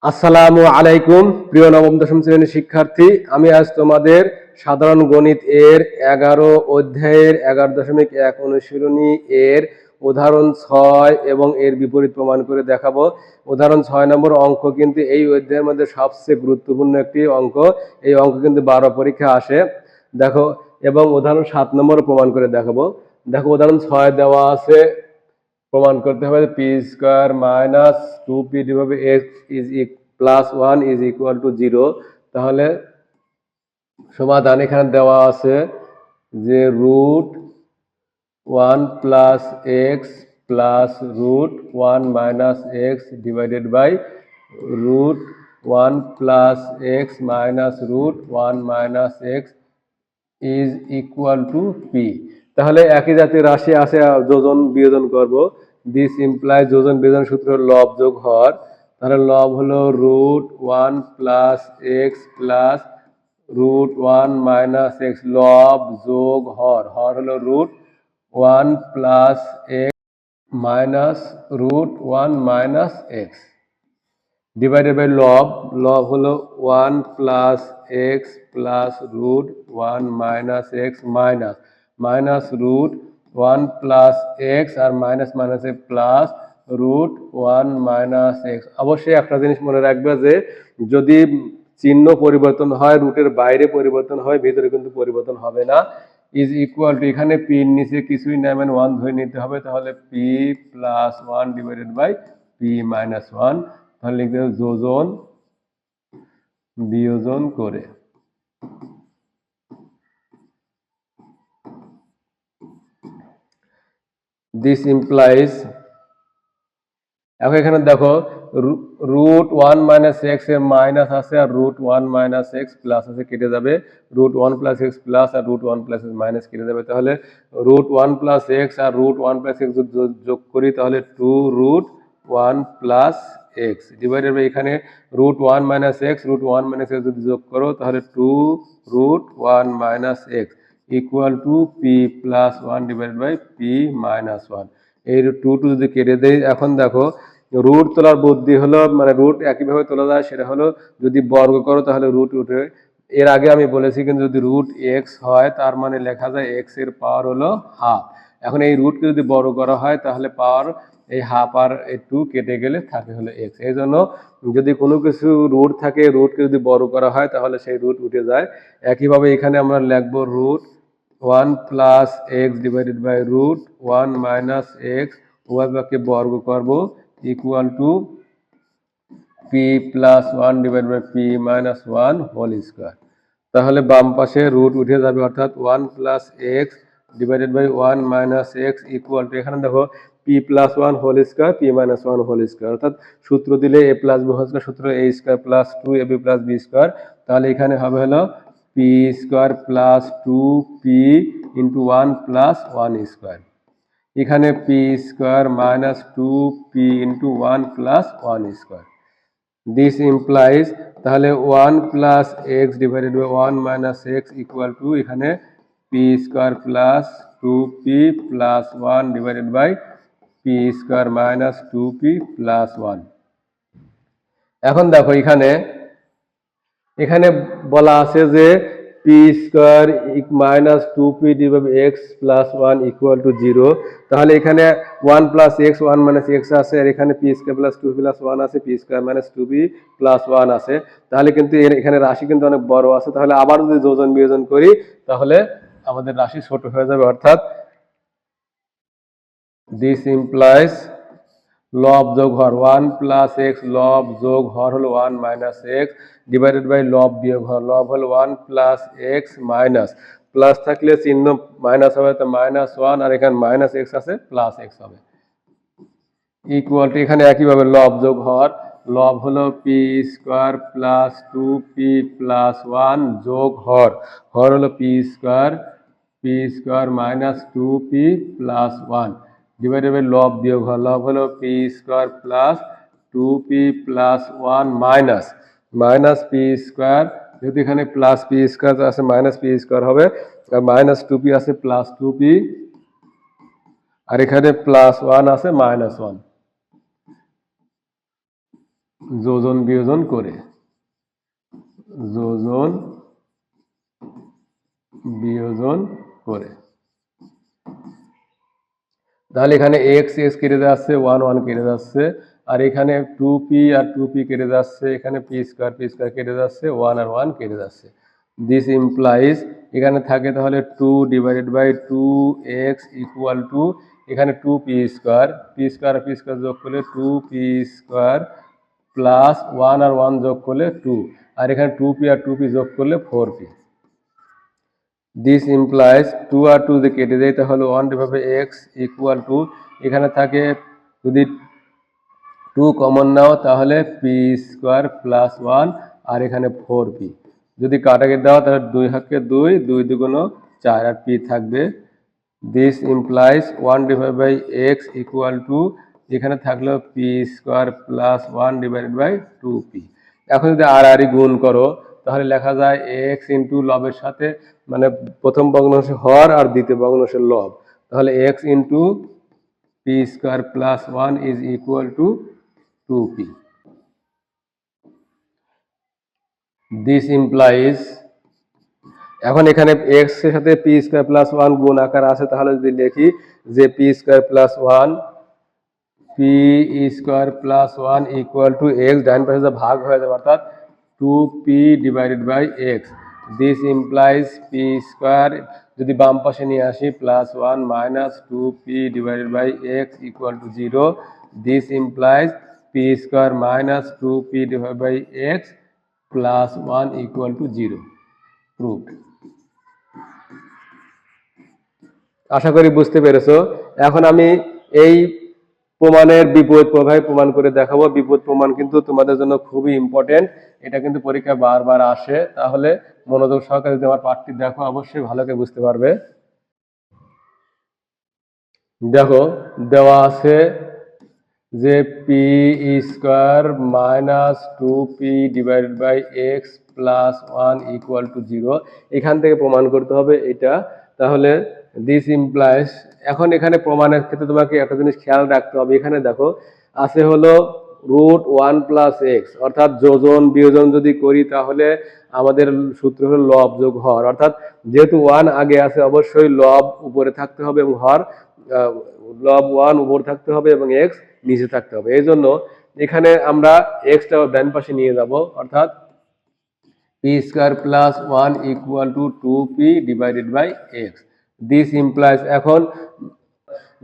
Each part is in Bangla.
আসসালামু আলাইকুম প্রিয় নবম দশম শ্রেণীর শিক্ষার্থী, আমি আজ তোমাদের সাধারণ গণিত এর 11 অধ্যায়ের 11.1 অনুশীলনী এর উদাহরণ 6 এবং এর বিপরীত প্রমাণ করে দেখাবো। উদাহরণ 6 নম্বর অঙ্ক কিন্তু এই অধ্যায়ের মধ্যে সবচেয়ে গুরুত্বপূর্ণ একটি অঙ্ক। এই অঙ্ক কিন্তু 12 পরীক্ষা আসে। দেখো, এবং উদাহরণ 7 নম্বর প্রমাণ করে দেখাবো। দেখো, উদাহরণ 6 দেওয়া আছে, প্রমাণ করতে হবে P square minus 2p divided X is plus 1 is equal to 0। তাহলে সমাধান এখানে দেওয়া আছে যে root 1 plus x plus root 1 minus x divided by root 1 plus x minus root 1 minus X is equal to P. তাহলে একই জাতীয় রাশি আছে, যোজন বিয়োজন করব। দিস ইমপ্লাই যোজন বিয়োজন সূত্র লব যোগ হর। তাহলে লব হলো root 1 plus x plus root 1 minus x, লব যোগ হর। হর হলো root 1 plus x minus root 1 minus x divided by লব। লব হলো 1 plus x plus root 1 minus x minus minus root 1 plus x আর মাইনাস মাইনাসে প্লাস রুট 1 মাইনাস এক্স। অবশ্যই একটা জিনিস মনে রাখবে যে যদি চিহ্ন পরিবর্তন হয়, রুটের বাইরে পরিবর্তন হয়, ভিতরে কিন্তু পরিবর্তন হবে না। ইজ ইকুয়াল টু, এখানে পির নিচে কিছুই নাই মানে 1 ধরে নিতে হবে। তাহলে P plus 1 divided by P minus 1। তাহলে লিখতে হবে যোজন বিয়োজন করে। দিস ইমপ্লাইজ, এখন এখানে দেখো রুট 1 মাইনাস এক্স এর মাইনাস আছে আর রুট 1 মাইনাস এক্স প্লাস আছে, কেটে যাবে। রুট 1 প্লাস এক্স প্লাস আর রুট 1 প্লাস এক্স মাইনাস কেটে যাবে। তাহলে রুট 1 প্লাস এক্স আর রুট 1 প্লাস এক্স যোগ করি, তাহলে 2 root 1 plus x divided by এখানে root 1 minus x, root 1 minus x যদি যোগ করো তাহলে 2 root 1 minus x equal to P plus 1 divided by P minus 1। এই 2 যদি কেটে দেয়, এখন দেখো রুট তোলার বুদ্ধি হলো, মানে রুট একইভাবে তোলা যায়, সেটা হলো যদি বর্গ করো তাহলে রুট উঠে। এর আগে আমি বলেছি কিন্তু যদি রুট এক্স হয় তার মানে লেখা যায় এক্স এর পাওয়ার হলো হাফ। এখন এই রুটকে যদি বড় করা হয় তাহলে পাওয়ার এই হাফ আর এই 2 কেটে গেলে থাকে হলো এক্স। এই জন্য যদি কোনো কিছু রুট থাকে, রুটকে যদি বড় করা হয় তাহলে সেই রুট উঠে যায়। একইভাবে এখানে আমরা লিখবো root 1 plus x divided by root 1 minus X, উভয়কে বর্গ করব equal to P plus 1 divided by P minus 1 whole square. তাহলে বাম পাশে রুট উঠে যাবে, অর্থাৎ 1 plus x divided by 1 minus x equal to, এখানে দেখো P plus 1 whole square P minus 1 whole square, অর্থাৎ সূত্র দিলে A plus B whole square, সূত্র A square plus 2 a B plus B square. তাহলে এখানে হবে হলো P square plus 2 p into 1 plus 1 square. এখানে p square minus 2 p into 1 plus 1 square. This implies, তাহলে 1 plus x divided by 1 minus x equal to এখানে p square plus 2p plus 1 divided by P square minus 2p plus 1। এখন দেখো এখানে এখানে বলা আছে যে P square minus 2p divided x plus 1 equal to 0। তাহলে এখানে 1 প্লাস এক্স 1 মাইনাস এক্স আছে, আর এখানে পি স্কোয়ার প্লাস 2 প্লাস 1 আছে, P square minus 2p plus 1 আছে। তাহলে কিন্তু এখানে রাশি কিন্তু অনেক বড় আছে। তাহলে আবার যদি যোজন বিয়োজন করি তাহলে আমাদের রাশি ছোট হয়ে যাবে, অর্থাৎ দিস ইমপ্লাইজ লব যোগ হর 1 প্লাস এক্স, লব যোগ হর হলো 1 মাইনাস এক্স ডিভাইডেড বাই লব বিয়োগ হর। লব হলো 1 প্লাস এক্স মাইনাস, প্লাস থাকলে চিহ্ন মাইনাস হবে, তো মাইনাস 1, আর এখানে মাইনাস এক্স আছে প্লাস এক্স হবে ইকুয়াল টু, এখানে একইভাবে লব যোগ হর। লব হলো P square plus 2p plus 1 যোগ হর। হর হলো P square minus 2p plus 1 divided by লব বিয়োগ হর। লব হলো P square plus 2p plus 1 minus minus P square, যেহেতু এখানে প্লাস পি স্কোয়ার আছে মাইনাস পি স্কোয়ার হবে, আর মাইনাস 2p আছে প্লাস 2p, আর এখানে প্লাস 1 আছে মাইনাস 1। যোজন বিয়োজন করে, যোজন বিয়োজন করে। তাহলে এখানে এক্স এক্স কেটে যাচ্ছে, ওয়ান ওয়ান কেটে যাচ্ছে, আর এখানে 2p আর 2p কেটে যাচ্ছে, এখানে পি স্কোয়ার কেটে যাচ্ছে, ওয়ান আর ওয়ান কেটে যাচ্ছে। দিস ইমপ্লাইজ এখানে থাকে তাহলে 2 divided by 2x equal to এখানে 2p স্কোয়ার, পি স্কোয়ার যোগ করলে 2p স্কোয়ার প্লাস 1 আর 1 যোগ করলে 2, আর এখানে 2p আর 2p যোগ করলে 4p। দিস ইমপ্লাইজ 2 আর 2 যদি কেটে দেয় তাহলে 1 divide by x equal to এখানে থাকে, যদি 2 কমন নাও তাহলে পি স্কোয়ার প্লাস 1 আর এখানে 4p। যদি কাটাকে দাও তাহলে 2 হাতে 2, 2 দুগুণ 4 আর p থাকবে। This implies 1 divide by x equal to এখানে থাকলো P square plus 1 divided by 2p। এখন যদি আর আর গুণ করো তাহলে লেখা যায় x ইন্টু লবের সাথে, মানে প্রথম ভগ্নাংশ হর আর দ্বিতীয় ভগ্নাংশের লব, তাহলে x into P square plus 1 is equal to 2p। This implies এখন এখানে x এর সাথে পি স্কোয়ার প্লাস 1 গুণ আকার আছে, তাহলে যদি লিখি যে P square plus 1 p square plus 1 equal to x, ডাইন পাশে ভাগ হয়ে যাবে অর্থাৎ 2p divided by x. This implies p square যদি বাম পাশে নিয়ে আসি plus 1 minus 2p divided by x equal to 0। This implies p square minus 2p divide by x plus 1 equal to 0। Proof. আশা করি বুঝতে পেরেছো। এখন আমি এই প্রমাণের বিপরীত প্রভাব প্রমাণ করে দেখাবো। বিপরীত প্রমাণ কিন্তু তোমাদের জন্য খুবই ইম্পর্টেন্ট, এটা কিন্তু পরীক্ষায় বারবার আসে, তাহলে মনোযোগ সহকারে যদি আমার পাঠটি দেখো অবশ্যই ভালো করে বুঝতে পারবে। দেখো দেওয়া আছে যে P square minus 2p divided by x plus 1 equal to 0, এখান থেকে প্রমাণ করতে হবে এটা। তাহলে দিস ইমপ্লাইজ, এখন এখানে প্রমাণের ক্ষেত্রে তোমাকে একটা জিনিস খেয়াল রাখতে হবে, এখানে দেখো আছে হলো রুট 1 প্লাস এক্স, অর্থাৎ যোজন বিয়োজন যদি করি তাহলে আমাদের সূত্র হলো লব যোগ হর, অর্থাৎ যেহেতু 1 আগে আছে অবশ্যই লব উপরে থাকতে হবে এবং হর লব 1 উপরে থাকতে হবে এবং এক্স নিচে থাকতে হবে। এই জন্য এখানে আমরা এক্সটা ডান পাশে নিয়ে যাব, অর্থাৎ P square plus 1 equal to 2p divided by x. This implies এখন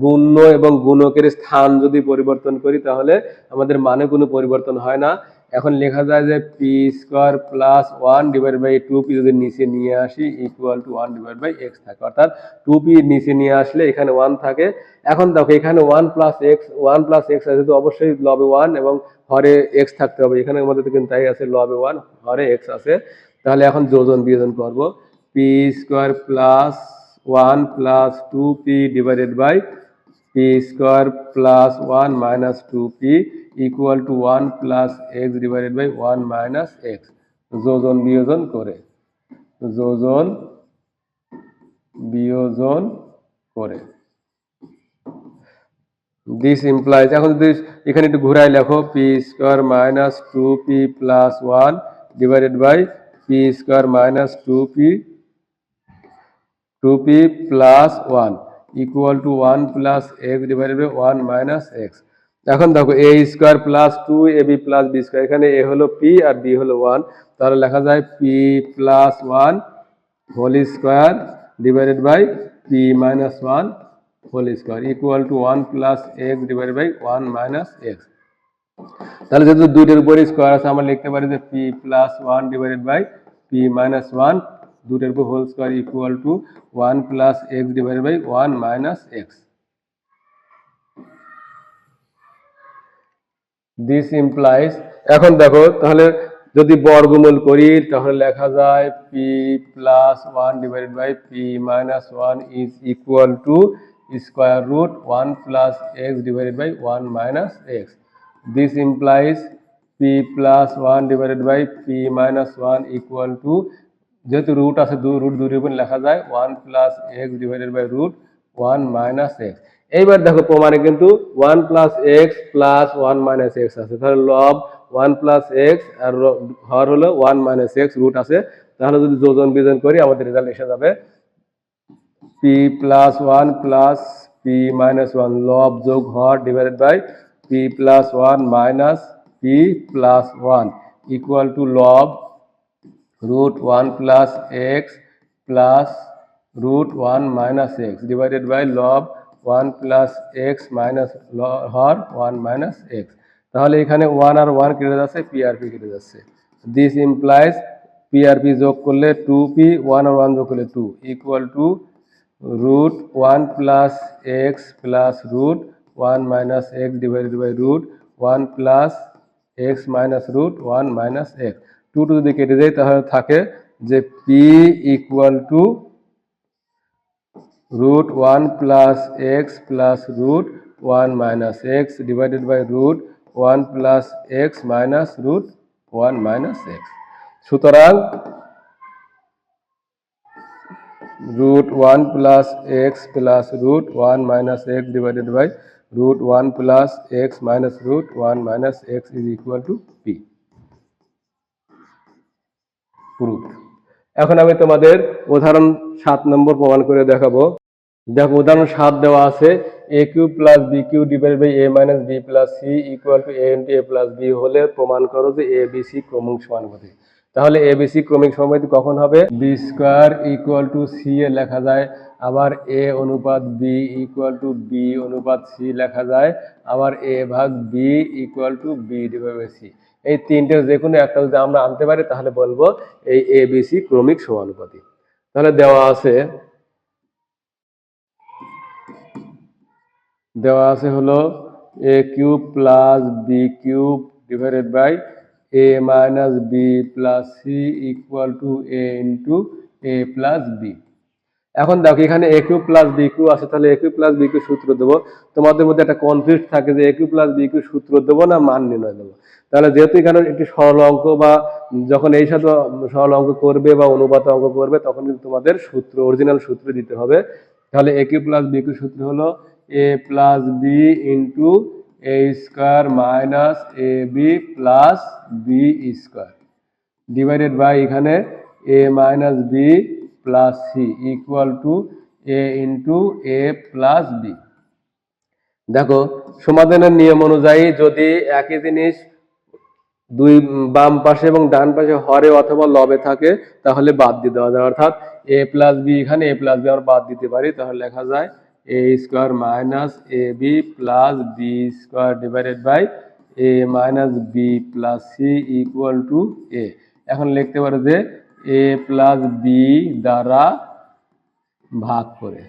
গুণ্য এবং গুণকের স্থান যদি পরিবর্তন করি তাহলে আমাদের মানে কোনো পরিবর্তন হয় না। এখন লেখা যায় যে P square plus 1 divide by 2p যদি নিচে নিয়ে আসি equal to 1 divide by X থাকে, অর্থাৎ 2p নিচে নিয়ে আসলে এখানে 1 থাকে। এখন দেখো এখানে 1 প্লাস এক্স আছে তো অবশ্যই লবে 1 এবং হরে এক্স থাকতে হবে, এখানে আমাদের কিন্তু তাই আছে লবে 1 হরে এক্স আছে। তাহলে এখন যোজন বিয়োজন করব, P square plus 1 plus 2p divided by P square plus 1 minus 2p equal to 1 plus x divided by 1 minus X. যোজন বিয়োজন করে, যোজন বিয়োজন করে। দিস ইমপ্লাইজ, এখন যদি এখানে একটু ঘুরাই লেখো p square minus 2p plus 1 divided by P square minus 2p plus 1 equal to 1 plus x divided by 1 minus x. এখন দেখো এ square plus 2ab plus B square, এখানে এ হলো পি আর বি হলো 1, তাহলে লেখা যায় P plus 1 whole square divided by P minus 1 whole square equal to 1 plus x divided by 1 minus X. তাহলে যেহেতু দুইটার উপরে স্কোয়ার আছে আমরা লিখতে পারি যে P plus 1 divided by P minus 1 দুইটার উপর whole square equal to 1 plus x divided by 1 minus X. This implies, এখন দেখো তাহলে যদি বর্গমূল করি তাহলে লেখা যায় P plus 1 divided by P minus 1 is equal to square root 1 plus x divided by 1 minus X. This implies P plus 1 divided by P minus 1 equal two, যেহেতু রুট আছে রুট দুইয়ের উপর লেখা যায় 1 plus x divided by root 1 minus X. এইবার দেখো প্রমাণে কিন্তু 1 plus x plus 1 minus X আছে, তাহলে লব 1 প্লাস এক্স আর হর হলো 1 মাইনাস এক্স, রুট আছে। তাহলে যদি যোজন বিয়োজন করি আমাদের রেজাল্ট এসে যাবে p plus 1 plus p minus 1 লব যোগ হর divided by p plus 1 minus p plus 1 equal to লব root 1 plus x plus root 1 minus x divided by log 1 plus x minus hor 1 minus x। তাহলে এখানে 1 আর 1 কেটে যাচ্ছে, p আর p কেটে যাচ্ছে। দিস ইমপ্লাইজ p আর p যোগ করলে 2p, 1 আর 1 যোগ করলে 2 equal to root 1 plus x plus root 1 minus x divided by root 1 plus x minus root 1 minus x। 2 যদি কেটে যায় তাহলে থাকে যে p equal to root 1 plus x plus root 1 minus x divided by root 1 plus x minus root 1 minus x। সুতরাং root 1 plus x plus root 1 minus x divided by root 1 plus x minus root 1 minus x is equal to p। Proof. এখন আমি তোমাদের উদাহরণ 7 নম্বর প্রমাণ করে দেখাবো। দেখো উদাহরণ 7 দেওয়া আছে a cube plus b cube divided by a minus b plus c equal to a into a plus b হলে প্রমাণ করো যে a b c ক্রমিক সমানুপাতিক। তাহলে a b c ক্রমিক সমানুপাতিক কখন হবে? b square equal to c A লেখা যায়, আবার a অনুপাত b ইকুয়াল টু b অনুপাত c লেখা যায়, আবার a ভাগ b equal to b divided by c। এই তিনটের যে কোনো একটা যদি আমরা আনতে পারি তাহলে বলবো এই a b c ক্রমিক সমানুপাতিক। তাহলে দেওয়া আছে হলো a cube plus b cube divided by a minus b plus c equal to a into a plus b। এখন দেখো এখানে a cube plus b cube আছে, তাহলে a cube plus b cube সূত্র দেবো। তোমাদের মধ্যে একটা কনফিউজ থাকে যে a cube plus b cube সূত্র দেবো না মান নির্ণয় দেবো। তাহলে যেহেতু এখানে একটি সরল অঙ্ক বা যখন এই সাথে সরল অঙ্ক করবে বা অনুপাত অঙ্ক করবে তখন কিন্তু তোমাদের সূত্র অরিজিনাল সূত্র দিতে হবে। তাহলে a cube plus b cube সূত্র হলো a plus b into a square minus A B plus B square divided by এখানে a minus b plus C equal to a into a plus B. দেখো সমাধানের নিয়ম অনুযায়ী যদি একই জিনিস দুই বাম পাশে এবং ডান পাশে হরে অথবা লবে থাকে তাহলে বাদ দিয়ে দেওয়া যায়, অর্থাৎ a প্লাস বি এখানে a প্লাস বি আমরা বাদ দিতে পারি। তাহলে লেখা যায় a square minus A B plus B square divided by a minus B plus C equal to a। এখন লিখতে পারো যে a প্লাস বি দ্বারা ভাগ করে।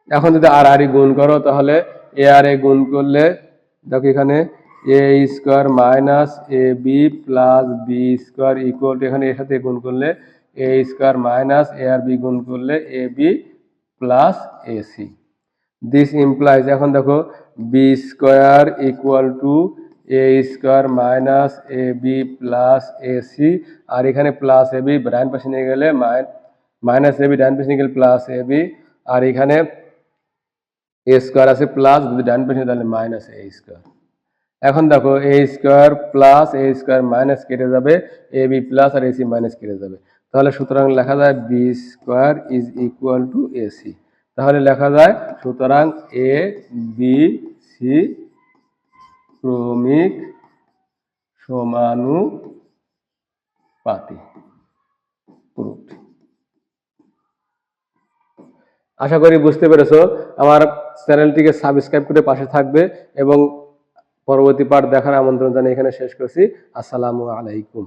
এখন যদি আর আর গুণ করো তাহলে এ আর এ গুণ করলে দেখো এখানে a square minus A B plus B square equal to এখানে এর সাথে গুণ করলে এ স্কোয়ার মাইনাস এ আর বি গুণ করলে a B plus a c. This implies এখন দেখো b square equal to a square minus A B plus a c, আর এখানে প্লাস এ বি ডান পাশে নিয়ে গেলে মাইনাস এ বি ডান পাশে নিয়ে গেলে প্লাস এ বি, আর এখানে এ স্কোয়ার আছে প্লাস যদি ডান পাশে তাহলে মাইনাস এ স্কোয়ার। এখন দেখো এ square plus A square minus কেটে যাবে, এ বি প্লাস আর এসি মাইনাস কেটে যাবে। তাহলে সুতরাং লেখা যায় B square is equal to AC. তাহলে লেখা যায় সুতরাং এ বি সি ক্রমিক সমানুপাতিক। আশা করি বুঝতে পেরেছো। আমার চ্যানেলটিকে সাবস্ক্রাইব করে পাশে থাকবে এবং পরবর্তী পার্ট দেখার আমন্ত্রণ জানিয়ে এখানে শেষ করছি। আসসালামু আলাইকুম।